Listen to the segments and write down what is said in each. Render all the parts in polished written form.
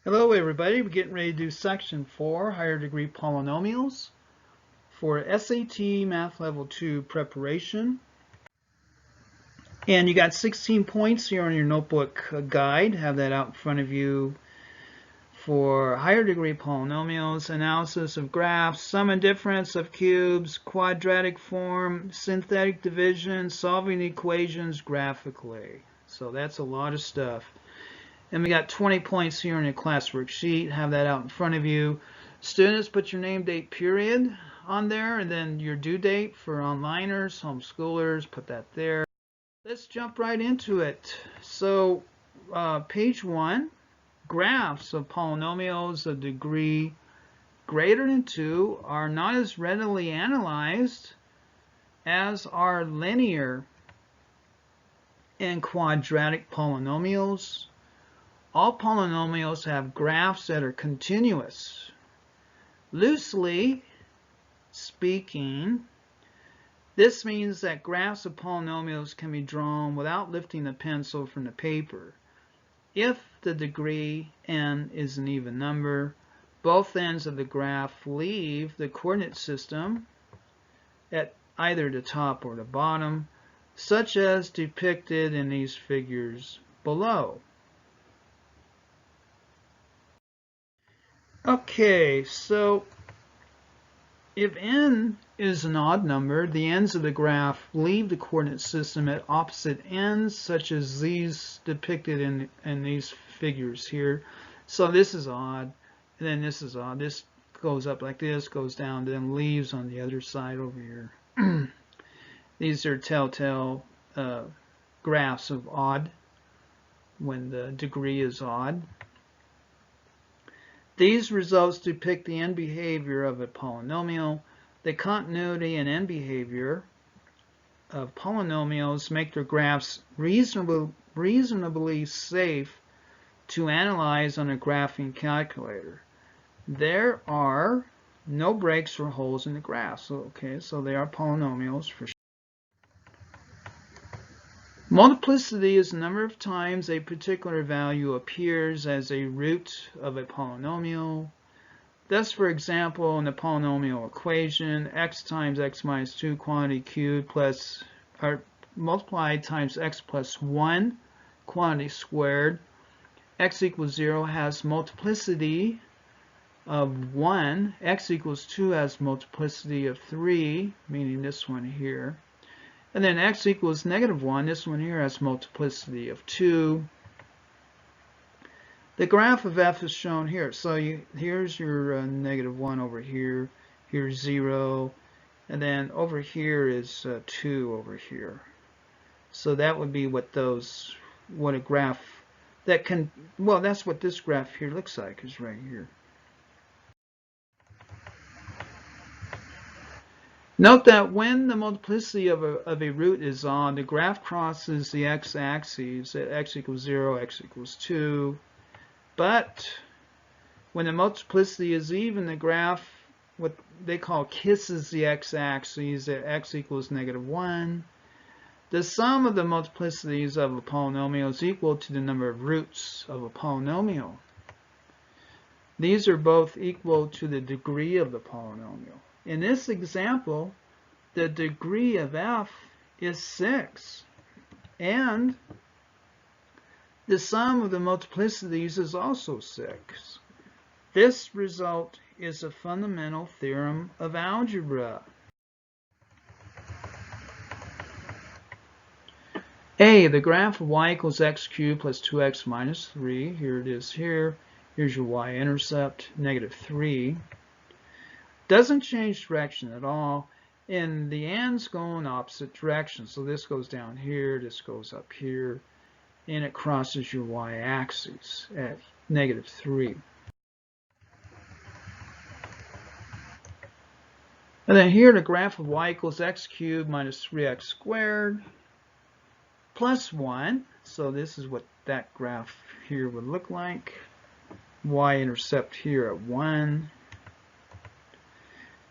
Hello everybody, we're getting ready to do section 4, higher degree polynomials for SAT Math Level 2 preparation. And you got 16 points here on your notebook guide, have that out in front of you for higher degree polynomials, analysis of graphs, sum and difference of cubes, quadratic form, synthetic division, solving equations graphically. So that's a lot of stuff. And we got 20 points here on your classwork sheet. Have that out in front of you. Students, put your name, date, period on there, and then your due date for onliners, homeschoolers, put that there. Let's jump right into it. So, page 1, graphs of polynomials of degree greater than 2 are not as readily analyzed as are linear and quadratic polynomials. All polynomials have graphs that are continuous. Loosely speaking, this means that graphs of polynomials can be drawn without lifting the pencil from the paper. If the degree n is an even number, both ends of the graph leave the coordinate system at either the top or the bottom, such as depicted in these figures below. Okay, so if n is an odd number, the ends of the graph leave the coordinate system at opposite ends, such as these depicted in these figures here. So this is odd, and then this is odd. This goes up like this, goes down, then leaves on the other side over here. These are telltale graphs of odd, when the degree is odd. These results depict the end behavior of a polynomial. The continuity and end behavior of polynomials make their graphs reasonably safe to analyze on a graphing calculator. There are no breaks or holes in the graph. So they are polynomials for sure. Multiplicity is the number of times a particular value appears as a root of a polynomial. Thus, for example, in the polynomial equation, x times x minus 2 quantity cubed plus, or multiplied times x plus 1 quantity squared, x equals 0 has multiplicity of 1, x equals 2 has multiplicity of 3, meaning this one here. And then x equals negative 1. This one here has multiplicity of 2. The graph of f is shown here. So here's your negative 1 over here. Here's 0. And then over here is 2 over here. So that would be what a graph that can, well, that's what this graph here looks like, is right here. Note that when the multiplicity of a root is on, the graph crosses the x-axis at x equals 0, x equals 2. But when the multiplicity is even, the graph, what they call, kisses the x-axis at x equals negative 1. The sum of the multiplicities of a polynomial is equal to the number of roots of a polynomial. These are both equal to the degree of the polynomial. In this example, the degree of f is 6, and the sum of the multiplicities is also 6. This result is a fundamental theorem of algebra. A, the graph of y equals x cubed plus 2x minus 3. Here it is here. Here's your y-intercept, negative 3. Doesn't change direction at all, and the ends go in opposite directions. So this goes down here, this goes up here, and it crosses your y-axis at negative 3. And then here the graph of y equals x cubed minus 3x squared plus 1. So this is what that graph here would look like. Y-intercept here at 1.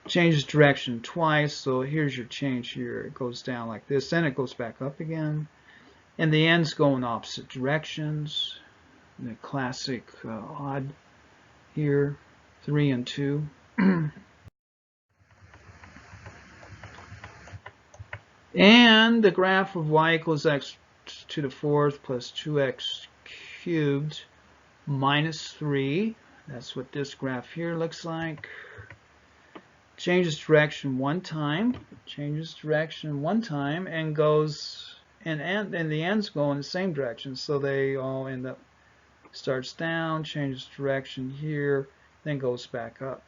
Changes direction twice, so here's your change here. It goes down like this, then it goes back up again. And the ends go in opposite directions. the classic odd here, 3 and 2. And the graph of y equals x to the fourth plus 2x cubed minus 3. That's what this graph here looks like. Changes direction one time, and goes, and the ends go in the same direction, so they all end up, starts down, changes direction here, then goes back up.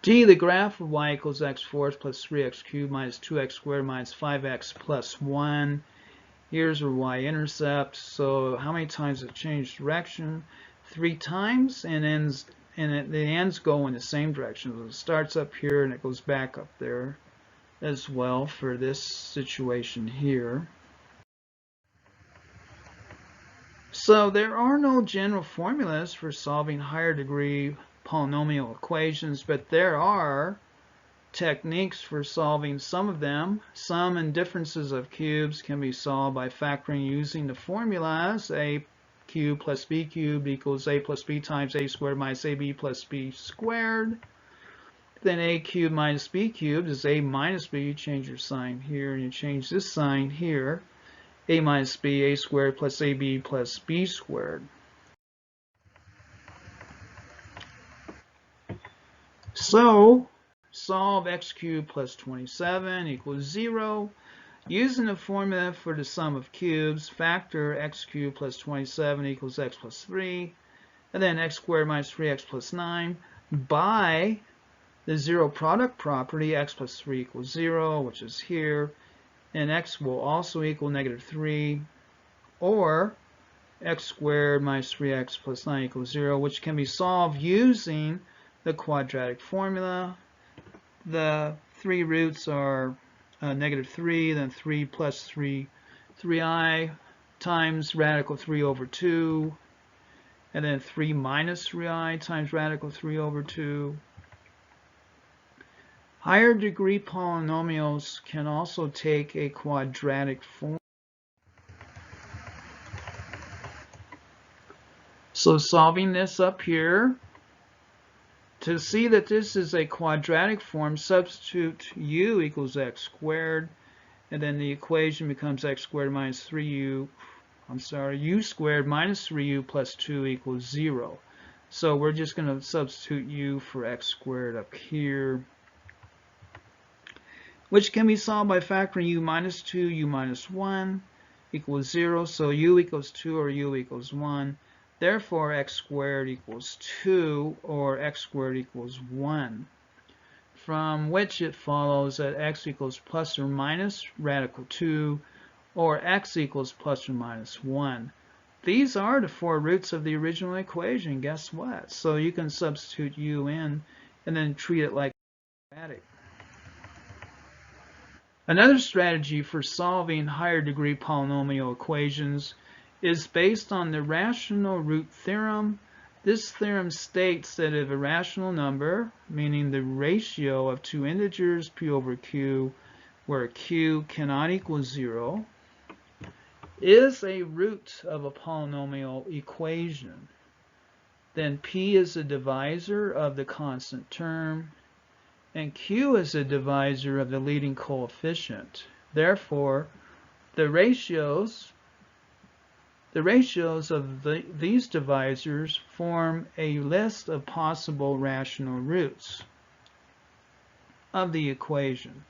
D, the graph of y equals x fourth plus 3x cubed minus 2x squared minus 5x plus 1. Here's our y-intercept. So how many times it changed direction? 3 times, and the ends go in the same direction. So it starts up here and it goes back up there as well for this situation here. So there are no general formulas for solving higher degree polynomial equations, but there are techniques for solving some of them. Sum and differences of cubes can be solved by factoring using the formulas a cubed plus b cubed equals a plus b times a squared minus ab plus b squared. Then a cubed minus b cubed is a minus b. You change your sign here and you change this sign here. A minus b, a squared plus ab plus b squared. So solve x cubed plus 27 equals 0. Using the formula for the sum of cubes, factor x cubed plus 27 equals x plus 3, and then x squared minus 3x plus 9 by the zero product property, x plus 3 equals 0, which is here, and x will also equal negative 3, or x squared minus 3x plus 9 equals 0, which can be solved using the quadratic formula. The three roots are negative 3, then 3 plus 3i times radical 3 over 2, and then 3 minus 3i times radical 3 over 2. Higher degree polynomials can also take a quadratic form. So solving this up here, to see that this is a quadratic form, substitute u equals x squared, and then the equation becomes x squared minus 3u, u squared minus 3u plus 2 equals 0. So we're just going to substitute u for x squared up here, which can be solved by factoring u minus 2, u minus 1 equals 0. So u equals 2 or u equals 1. Therefore, x squared equals 2 or x squared equals 1, from which it follows that x equals plus or minus radical 2 or x equals plus or minus 1. These are the four roots of the original equation. Guess what? So you can substitute u in and then treat it like quadratic. Another strategy for solving higher degree polynomial equations is based on the rational root theorem. This theorem states that if a rational number, meaning the ratio of two integers p over q, where q cannot equal 0, is a root of a polynomial equation, then p is a divisor of the constant term, and q is a divisor of the leading coefficient. Therefore, the ratios of these divisors form a list of possible rational roots of the equation.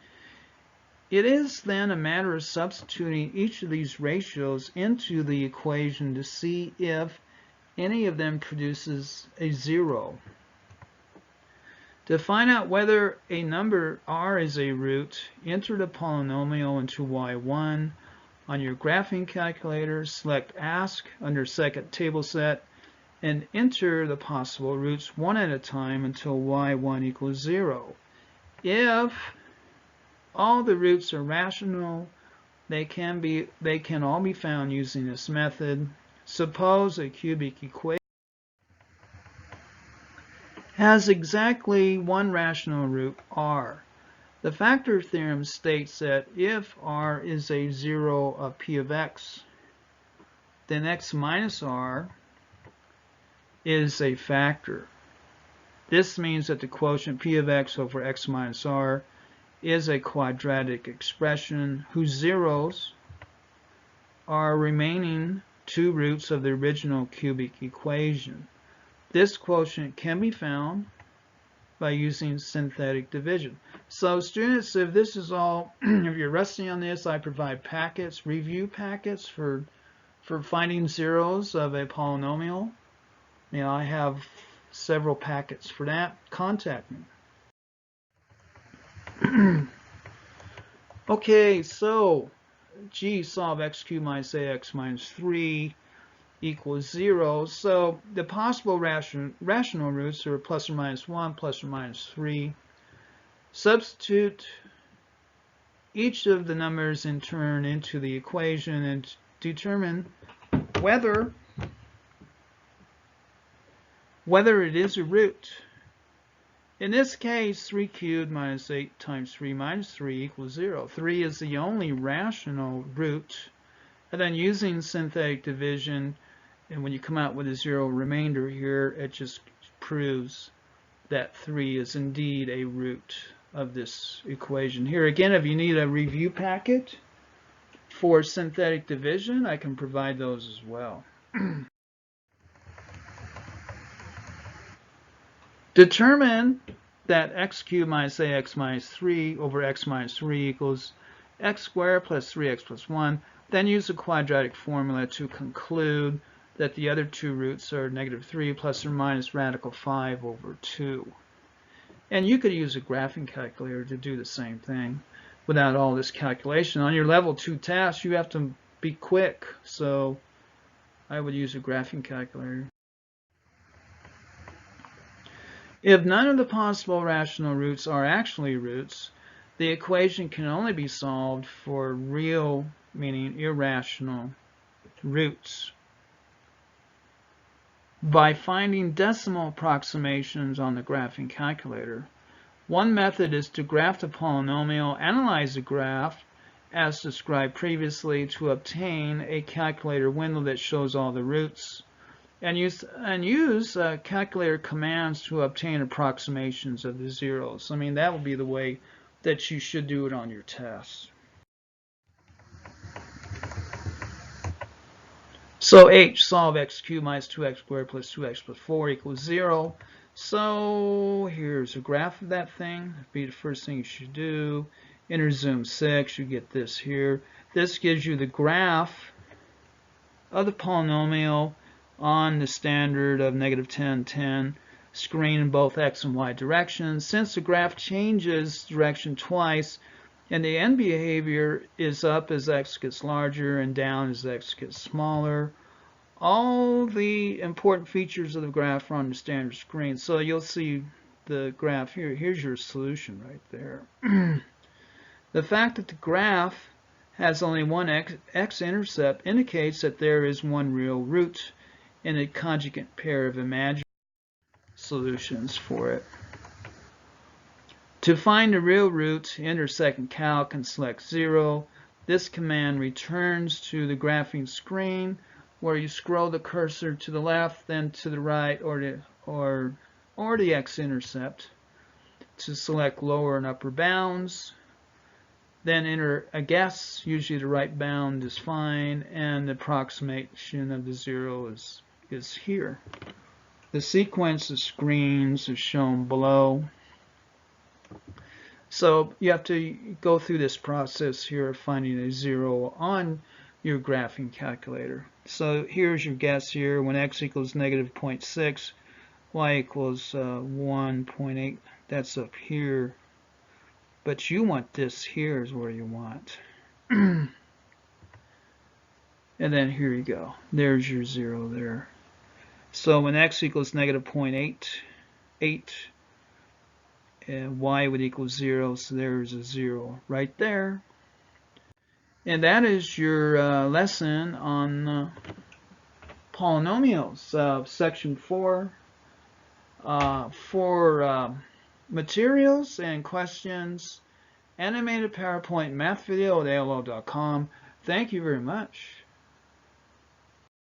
It is then a matter of substituting each of these ratios into the equation to see if any of them produces a 0. To find out whether a number r is a root, enter the polynomial into y1. On your graphing calculator, select Ask under Second Table Set and enter the possible roots one at a time until y1 equals 0. If all the roots are rational, they can all be found using this method. Suppose a cubic equation has exactly one rational root r. The factor theorem states that if r is a 0 of p of x, then x minus r is a factor. This means that the quotient p of x over x minus r is a quadratic expression whose zeros are remaining two roots of the original cubic equation. This quotient can be found by using synthetic division. So students, if this is all, if you're rusty on this, I provide packets, review packets for finding zeros of a polynomial. You know, I have several packets for that. Contact me. Okay, so solve x cubed minus ax minus 3 equals 0. So the possible rational roots are plus or minus 1, plus or minus 3. Substitute each of the numbers in turn into the equation and determine whether it is a root. In this case, 3 cubed minus 8 times 3 minus 3 equals 0. 3 is the only rational root. And then using synthetic division, and when you come out with a 0 remainder here, it just proves that 3 is indeed a root of this equation. Here again, if you need a review packet for synthetic division, I can provide those as well. Determine that x cubed minus ax minus 3 over x minus 3 equals x squared plus 3x plus 1. Then use the quadratic formula to conclude that the other two roots are negative 3 plus or minus radical 5 over 2. And you could use a graphing calculator to do the same thing without all this calculation. On your level 2 test, you have to be quick, so I would use a graphing calculator. If none of the possible rational roots are actually roots, the equation can only be solved for real, meaning irrational, roots by finding decimal approximations on the graphing calculator. One method is to graph the polynomial, analyze the graph as described previously to obtain a calculator window that shows all the roots, and use calculator commands to obtain approximations of the zeros. I mean, that would be the way that you should do it on your tests. So H, solve x cubed minus 2x squared plus 2x plus 4 equals 0. So here's a graph of that thing. That'd be the first thing you should do. Enter zoom 6, you get this here. This gives you the graph of the polynomial on the standard of negative 10, 10 screen in both x and y directions. Since the graph changes direction twice, and the end behavior is up as x gets larger and down as x gets smaller, all the important features of the graph are on the standard screen. So you'll see the graph here. Here's your solution right there. The fact that the graph has only one x-intercept indicates that there is one real root in a conjugate pair of imaginary solutions for it. To find the real root, enter second calc and select 0. This command returns to the graphing screen where you scroll the cursor to the left, then to the right, or the x-intercept to select lower and upper bounds. Then enter a guess, usually the right bound is fine, and the approximation of the 0 is here. The sequence of screens is shown below. So you have to go through this process here of finding a 0 on your graphing calculator. So here's your guess here. When x equals negative 0.6, y equals 1.8. That's up here. But you want this here is where you want. And then here you go. There's your 0 there. So when x equals negative 0.8, and y would equal 0, so there's a 0 right there. And that is your lesson on polynomials, section 4. For materials and questions animatedpowerpointmathvideo@aol.com. Thank you very much.